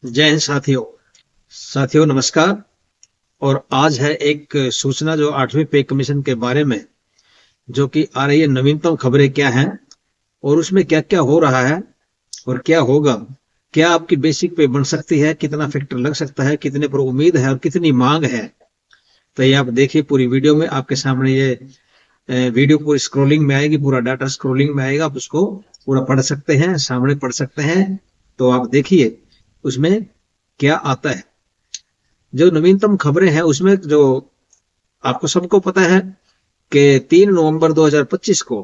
जय हिंद साथियों। साथियों नमस्कार। और आज है एक सूचना जो 8वीं पे कमीशन के बारे में, जो कि आ रही है। नवीनतम खबरें क्या हैं और उसमें क्या क्या हो रहा है और क्या होगा। क्या आपकी बेसिक पे बन सकती है, कितना फैक्टर लग सकता है, कितने पर उम्मीद है और कितनी मांग है। तो ये आप देखिए पूरी वीडियो में, आपके सामने ये वीडियो पूरी स्क्रोलिंग में आएगी, पूरा डाटा स्क्रोलिंग में आएगा। आप उसको पूरा पढ़ सकते हैं, सामने पढ़ सकते हैं। तो आप देखिए उसमें क्या आता है। जो नवीनतम खबरें हैं उसमें जो आपको सबको पता है कि 3 नवंबर 2025 को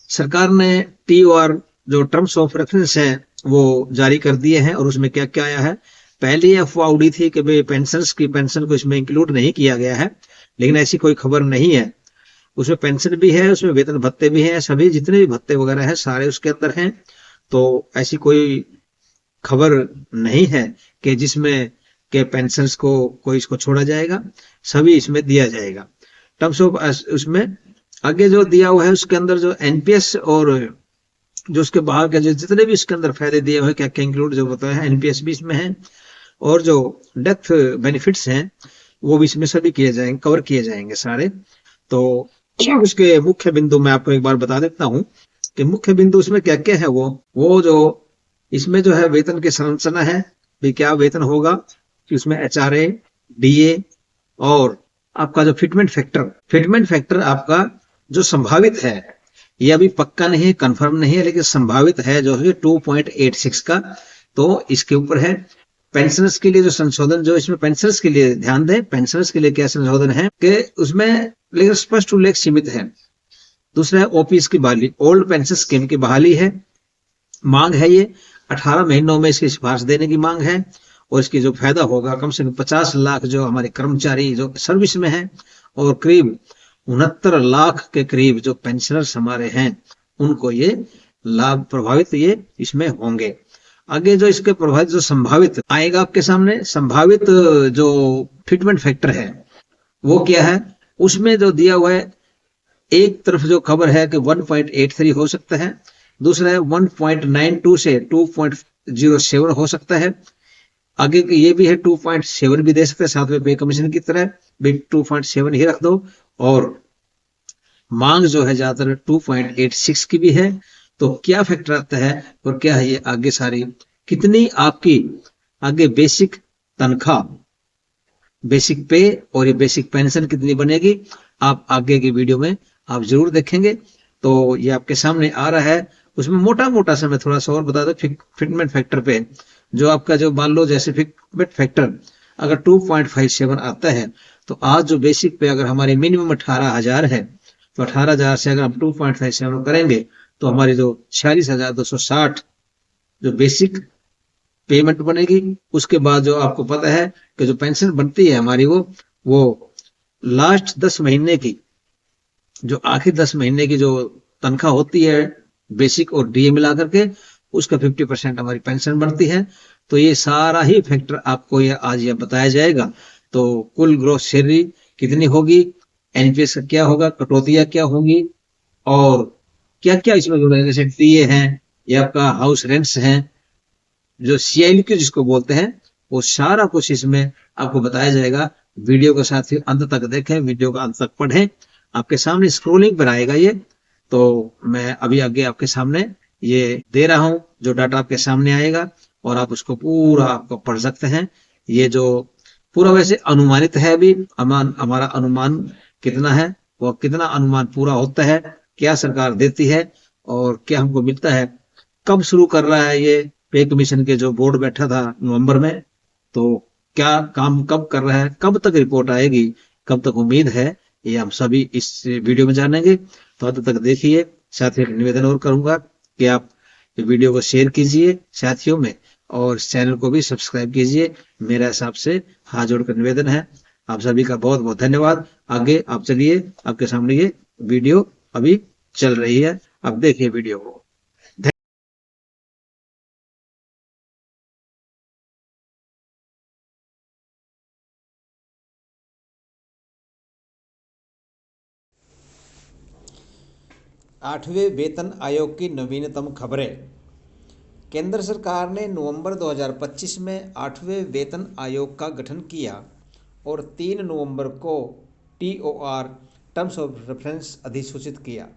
सरकार ने TOR जो टर्म्स ऑफ रेफरेंस है वो जारी कर दिए हैं। और उसमें क्या क्या आया है। पहली अफवाह उड़ी थी कि भाई पेंशन को इसमें इंक्लूड नहीं किया गया है, लेकिन ऐसी कोई खबर नहीं है। उसमें पेंशन भी है, उसमें वेतन भत्ते भी हैं, सभी जितने भी भत्ते वगैरह हैं सारे उसके अंदर हैं। तो ऐसी कोई खबर नहीं है कि जिसमें के पेंशनर्स को कोई इसको छोड़ा जाएगा। सभी इसमें दिया जाएगा। टर्म्स ऑफ उसमें आगे जो दिया हुआ है उसके अंदर जो एनपीएस और जो उसके बाहर के जो जितने भी इसके अंदर फायदे दिए हुए हैं, क्या क्या इंक्लूड जो बताया है, एनपीएस भी इसमें है। और जो डेथ बेनिफिट्स हैं वो भी इसमें सभी किए जाएंगे, कवर किए जाएंगे सारे। तो उसके मुख्य बिंदु मैं आपको एक बार बता देता हूँ कि मुख्य बिंदु उसमें क्या क्या है। वो जो इसमें जो है वेतन की संरचना है, भी क्या वेतन होगा कि उसमें एचआरए, डीए और आपका जो फिटमेंट फैक्टर आपका जो संभावित है, ये अभी पक्का नहीं है, कंफर्म नहीं है, लेकिन संभावित है जो है 2.86 का। तो इसके ऊपर है पेंशनर्स के लिए जो संशोधन, जो इसमें पेंशनर्स के लिए ध्यान दें, पेंशनर्स के लिए क्या संशोधन है कि उसमें लेकिन स्पष्ट उल्लेख सीमित है। दूसरा है ओपीएस की बहाली, ओल्ड पेंशन स्कीम की बहाली है। मांग है ये 18 महीनों में इसकी सिफारिश देने की मांग है। और इसकी जो फायदा होगा कम से कम 50 लाख जो हमारे कर्मचारी जो सर्विस में हैं, और करीब 69 लाख के करीब जो पेंशनर्स हमारे हैं, उनको ये लाभ प्रभावित ये इसमें होंगे। आगे जो इसके प्रभावित जो संभावित आएगा आपके सामने, संभावित जो फिटमेंट फैक्टर है वो क्या है। उसमें जो दिया हुआ है, एक तरफ जो खबर है कि 1.83 हो सकता है, दूसरा है 1.92 से 2.07 हो सकता है। आगे ये भी है 2.7 भी दे सकते हैं, साथ में पे कमीशन की तरह भी 2.7 ही रख दो। और मांग जो है ज्यादातर 2.86 की भी है। तो क्या फैक्टर आता है और क्या है ये आगे सारी, कितनी आपकी आगे बेसिक तनख्वाह, बेसिक पे और ये बेसिक पेंशन कितनी बनेगी, आप आगे की वीडियो में आप जरूर देखेंगे। तो ये आपके सामने आ रहा है। उसमें मोटा मोटा सा मैं थोड़ा सा और बता दूं फिटमेंट फैक्टर पे। जो आपका जो मान लो जैसे फिटमेंट फैक्टर अगर 2.57 आता है, तो आज जो बेसिक पे अगर हमारे मिनिमम 18,000 है, तो 18,000 से अगर हम 2.57 करेंगे तो हमारी जो 46,260 जो बेसिक पेमेंट बनेगी। उसके बाद जो आपको पता है कि जो पेंशन बनती है हमारी, वो लास्ट 10 महीने की, जो आखिर 10 महीने की जो तनख्वाह होती है बेसिक और डीए मिला करके, उसका 50% हमारी पेंशन बनती है। तो ये सारा ही फैक्टर आपको ये आज ये बताया जाएगा। तो कुल ग्रोथ सैलरी कितनी होगी, एनपीएस का क्या होगा, कटौतियां क्या होंगी, और क्या क्या इसमें जुड़ा है, जैसे डीए है या आपका हाउस रेंट्स है, जो CILQ जिसको बोलते हैं, वो सारा कुछ इसमें आपको बताया जाएगा। वीडियो के साथ ही अंत तक देखें, वीडियो का अंत तक पढ़ें। आपके सामने स्क्रोलिंग पर आएगा ये। तो मैं अभी आगे आपके सामने ये दे रहा हूं, जो डाटा आपके सामने आएगा, और आप उसको पूरा आपको पढ़ सकते हैं। ये जो पूरा वैसे अनुमानित है, अभी हमारा अनुमान कितना है, वो कितना अनुमान पूरा होता है, क्या सरकार देती है और क्या हमको मिलता है, कब शुरू कर रहा है ये पे कमीशन के जो बोर्ड बैठा था नवंबर में, तो क्या काम कब कर रहा है, कब तक रिपोर्ट आएगी, कब तक उम्मीद है, ये हम सभी इस वीडियो में जानेंगे। तो अंत तक देखिए। साथ ही एक निवेदन और करूंगा कि आप वीडियो को शेयर कीजिए साथियों में, और चैनल को भी सब्सक्राइब कीजिए। मेरा हिसाब से हाथ जोड़कर निवेदन है। आप सभी का बहुत बहुत धन्यवाद। आगे आप चलिए, आपके सामने ये वीडियो अभी चल रही है, आप देखिए वीडियो को। 8वें वेतन आयोग की नवीनतम खबरें। केंद्र सरकार ने नवंबर 2025 में 8वें वेतन आयोग का गठन किया और 3 नवंबर को TOR टर्म्स ऑफ रेफरेंस अधिसूचित किया।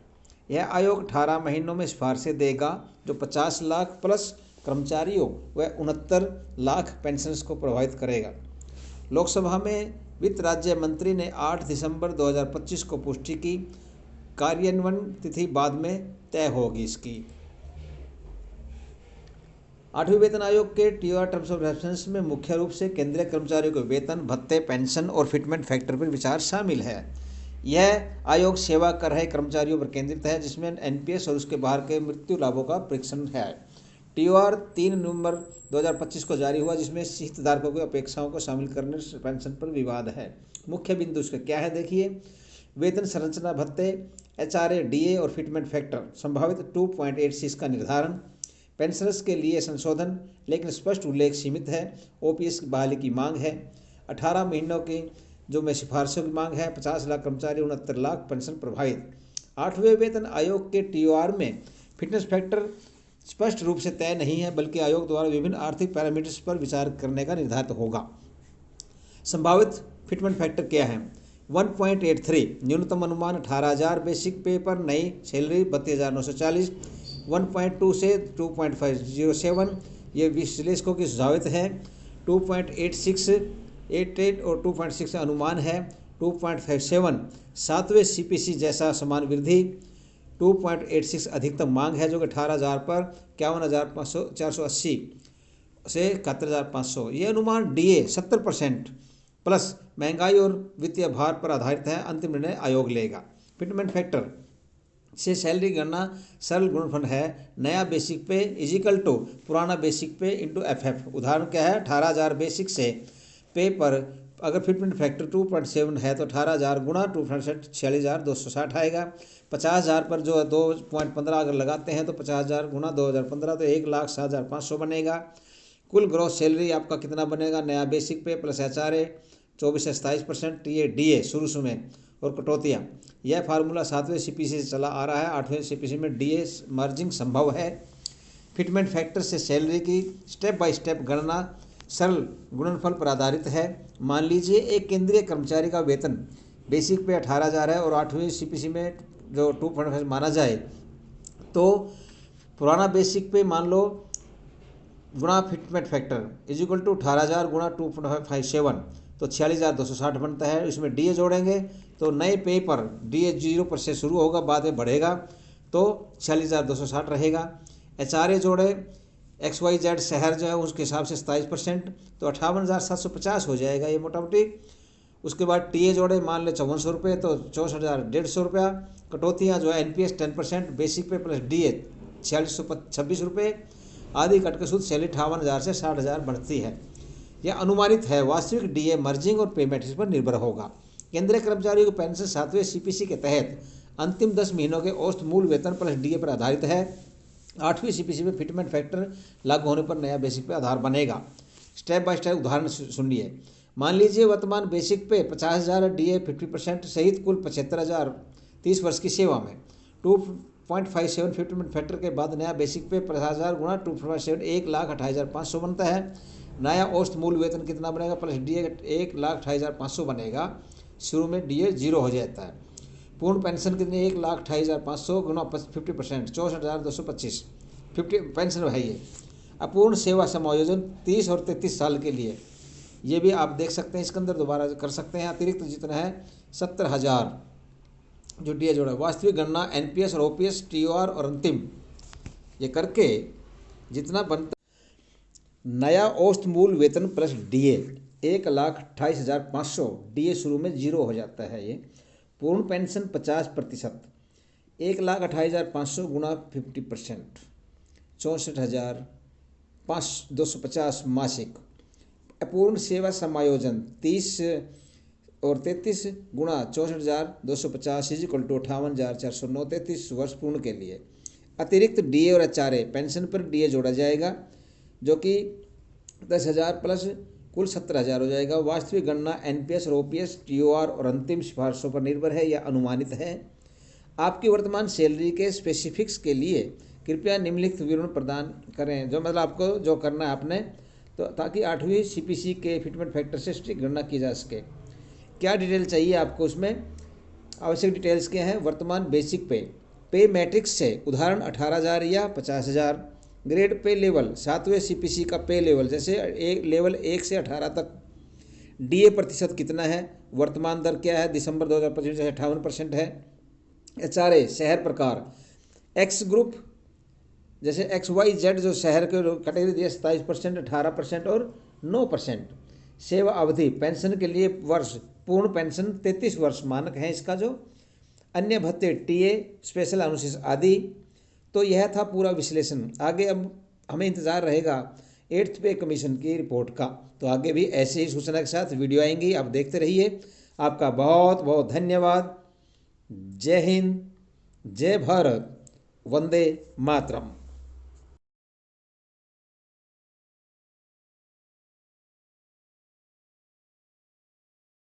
यह आयोग 18 महीनों में सिफारिशें देगा जो 50 लाख प्लस कर्मचारियों व 69 लाख पेंशनर्स को प्रभावित करेगा। लोकसभा में वित्त राज्य मंत्री ने 8 दिसंबर 2025 को पुष्टि की। कार्यान्वयन तिथि बाद में तय होगी इसकी। 8वें वेतन आयोग के TOR टर्म्स ऑफ रेफरेंस में मुख्य रूप से केंद्रीय कर्मचारियों के वेतन, भत्ते, पेंशन और फिटमेंट फैक्टर पर विचार शामिल है। यह आयोग सेवा कर रहे कर्मचारियों पर केंद्रित है जिसमें NPS और उसके बाहर के मृत्यु लाभों का परीक्षण है। TOR 3 नवंबर 2025 को जारी हुआ जिसमें हितधारकों की अपेक्षाओं को शामिल करने पेंशन पर विवाद है। मुख्य बिंदु उसका क्या है देखिए। वेतन संरचना, भत्ते, HRA, DA और फिटमेंट फैक्टर संभावित 2.86 का निर्धारण। पेंशनर्स के लिए संशोधन लेकिन स्पष्ट उल्लेख सीमित है। OPS की बहाली की मांग है। 18 महीनों की जो में सिफारिशों की मांग है। 50 लाख कर्मचारी, 69 लाख पेंशन प्रभावित। 8वें वेतन आयोग के TOR में फिटनेस फैक्टर स्पष्ट रूप से तय नहीं है बल्कि आयोग द्वारा विभिन्न आर्थिक पैरामीटर्स पर विचार करने का निर्धारित होगा। संभावित फिटमेंट फैक्टर क्या है। 1.83 न्यूनतम अनुमान 18,000 बेसिक पे पर नई सैलरी 32,940। 1.2 से 2.507 ये विश्लेषकों की सुझावित है। 2.8688 और 2.6 अनुमान है। 2.57 7वें CPC जैसा समान वृद्धि। 2.86 अधिकतम मांग है जो कि 18,000 पर 51,480 से 71,500। ये अनुमान DA 70% प्लस महंगाई और वित्तीय भार पर आधारित है। अंतिम निर्णय आयोग लेगा। फिटमेंट फैक्टर से सैलरी गणना सरल गुणनफल है। नया बेसिक पे इजिकल टू पुराना बेसिक पे इंटू FF। उदाहरण क्या है। 18,000 बेसिक से पे पर अगर फिटमेंट फैक्टर 2.7 है तो 18,000 गुणा 2.6 46,260 आएगा। 50,000 पर जो 2.15 अगर लगाते हैं तो 50,000 गुणा 2015 तो 1,07,500 बनेगा। कुल ग्रॉस सैलरी आपका कितना बनेगा। नया बेसिक पे प्लस HRA 24 से 27%। DA शुरू में और कटौतियाँ। यह फार्मूला 7वें CPC से चला आ रहा है। 8वें CPC में DA मर्जिंग संभव है। फिटमेंट फैक्टर से सैलरी की स्टेप बाय स्टेप गणना सरल गुणनफल पर आधारित है। मान लीजिए एक केंद्रीय कर्मचारी का वेतन बेसिक पे 18,000 है और 8वें CPC में जो 2.5 माना जाए तो पुराना बेसिक पे मान लो गुणा फिटमेंट फैक्टर इजिकल टू 18,000 गुणा 2.57 तो 46,260 बनता है। इसमें DA जोड़ेंगे तो नए पे पर DA 0 पर से शुरू होगा बाद में बढ़ेगा तो 46,260 रहेगा। HRA जोड़े XYZ शहर जो है उसके हिसाब से 27% तो 58,750 हो जाएगा ये मोटा मोटी। उसके बाद TA जोड़े मान ले 5400 रुपये तो 64,150 रुपया। कटौतियाँ जो है NPS 10% बेसिक पे प्लस DA 4626 रुपये आदि कट के सूद सैलरी 58,000 से 60,000 बढ़ती है। यह अनुमानित है। वास्तविक DA मर्जिंग और पेमेंट इस पर निर्भर होगा। केंद्रीय कर्मचारियों की पेंशन 7वें CPC के तहत अंतिम 10 महीनों के औसत मूल वेतन प्लस DA पर आधारित है। 8वीं CPC में फिटमेंट फैक्टर लागू होने पर नया बेसिक पे आधार बनेगा। स्टेप बाय स्टेप उदाहरण सुनिए। मान लीजिए वर्तमान बेसिक पे 50,000 DA 50% सहित कुल 75,000 30 वर्ष की सेवा में। 2.57 फिटमेंट फैक्टर के बाद नया बेसिक पे 50,000 गुणा 2.57 1,28,500 बनता है। नया औसत मूल वेतन कितना बनेगा प्लस DA 1,28,500 बनेगा। शुरू में DA 0 हो जाता है। पूर्ण पेंशन कितनी 1,28,500 गुणा 50% 64,225 50 पेंशन है ये। अपूर्ण सेवा समायोजन 30 और 33 साल के लिए ये भी आप देख सकते हैं। इसके अंदर दोबारा कर सकते हैं। अतिरिक्त जितना है 70,000 जो DA जोड़ा। वास्तविक गणना NPS और OPS TOR और अंतिम ये करके जितना बनता नया औसत मूल वेतन प्लस DA 1,28,500 DA शुरू में 0 हो जाता है ये। पूर्ण पेंशन 50% 1,28,500 गुणा 50% 64,250 मासिक। अपूर्ण सेवा समायोजन 30 और 33 गुणा 64,250 इजिकल टू 58,409 33 वर्ष पूर्ण के लिए। अतिरिक्त DA और HRA पेंशन पर DA जोड़ा जाएगा जो कि 10,000 प्लस कुल 17,000 हो जाएगा। वास्तविक गणना NPS और OPS TOR और अंतिम सिफारिशों पर निर्भर है या अनुमानित है। आपकी वर्तमान सैलरी के स्पेसिफिक्स के लिए कृपया निम्नलिखित विवरण प्रदान करें। जो मतलब आपको जो करना है आपने, तो ताकि 8वीं CPC के फिटमेंट फैक्टर से इसकी गणना की जा सके। क्या डिटेल चाहिए आपको उसमें? आवश्यक डिटेल्स क्या हैं? वर्तमान बेसिक पे मैट्रिक्स है, उदाहरण 18,000 या 50,000। ग्रेड पे लेवल 7वें CPC का पे लेवल, जैसे लेवल 1 से 18 तक। DA प्रतिशत कितना है? वर्तमान दर क्या है? दिसंबर 2025 से 58% है। HRA शहर प्रकार, एक्स ग्रुप जैसे XYZ जो शहर के कैटेगरी दिए 27%, 18% और 9%। सेवा अवधि, पेंशन के लिए वर्ष, पूर्ण पेंशन 33 वर्ष मानक है इसका जो। अन्य भत्ते, TA, स्पेशल अनुशेष आदि। तो यह था पूरा विश्लेषण। आगे अब हमें इंतज़ार रहेगा 8th पे कमीशन की रिपोर्ट का। तो आगे भी ऐसे ही सूचना के साथ वीडियो आएंगी, आप देखते रहिए। आपका बहुत बहुत धन्यवाद। जय हिंद, जय भारत, वंदे मातरम।